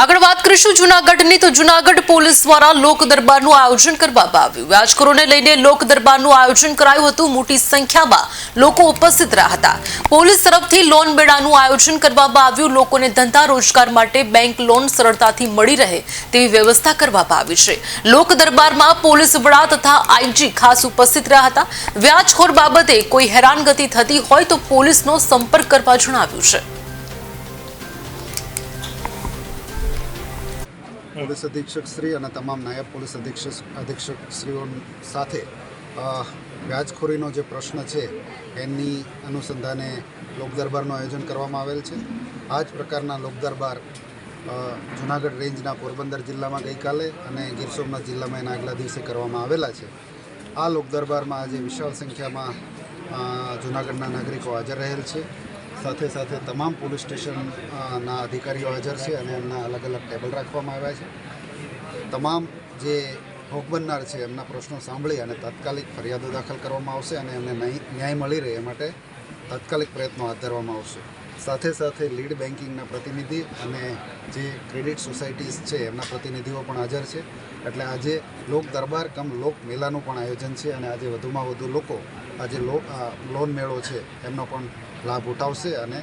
આગળ વાત કરીશું જૂનાગઢની તો જૂનાગઢ પોલીસ દ્વારા લોક દરબારનું આયોજન કરવામાં આવ્યું। વ્યાજખોરોને લઈને લોક દરબારનું આયોજન કરાયું હતું। મોટી સંખ્યામાં લોકો ઉપસ્થિત રહ્યા હતા। પોલીસ તરફથી લોન મેળાનું આયોજન કરવામાં આવ્યું। લોકોને ધંધા રોજગાર માટે બેંક લોન સરળતાથી મળી રહે તેવી વ્યવસ્થા કરવામાં આવી છે। લોક દરબારમાં પોલીસ વડા તથા આઈજી ખાસ ઉપસ્થિત રહ્યા હતા। વ્યાજખોર બાબતે કોઈ હેરાનગતિ થતી હોય તો પોલીસનો સંપર્ક કરવા જણાવ્યું છે। પોલીસ અધિક્ષક શ્રી અને તમામ નાયબ પોલીસ અધિક્ષક શ્રીઓ સાથે વ્યાજખોરીનો જે પ્રશ્ન છે એની અનુસંધાને લોકદરબારનું આયોજન કરવામાં આવેલ છે। આ જ પ્રકારના લોકદરબાર જૂનાગઢ રેન્જના પોરબંદર જિલ્લામાં ગઈકાલે અને ગીર સોમનાથ જિલ્લામાં એના આગલા દિવસે કરવામાં આવેલા છે। આ લોકદરબારમાં આજે વિશાળ સંખ્યામાં જૂનાગઢના નાગરિકો હાજર રહેલ છે। સાથે સાથે તમામ પોલીસ સ્ટેશનના અધિકારીઓ હાજર છે અને એમના અલગ અલગ ટેબલ રાખવામાં આવ્યા છે। તમામ જે ભોગ બનનાર છે એમના પ્રશ્નો સાંભળી અને તાત્કાલિક ફરિયાદો દાખલ કરવામાં આવશે અને એમને ન્યાય મળી રહે એ માટે તાત્કાલિક પ્રયત્નો હાથ ધરવામાં આવશે। સાથે સાથે લીડ બેન્કિંગના પ્રતિનિધિ અને જે ક્રેડિટ સોસાયટીઝ છે એમના પ્રતિનિધિઓ પણ હાજર છે। એટલે આજે લોક દરબાર કમ લોક મેળાનું પણ આયોજન છે અને આજે વધુમાં વધુ લોકો આજે લોન મેળો છે એમનો પણ લાભ ઉઠાવશે અને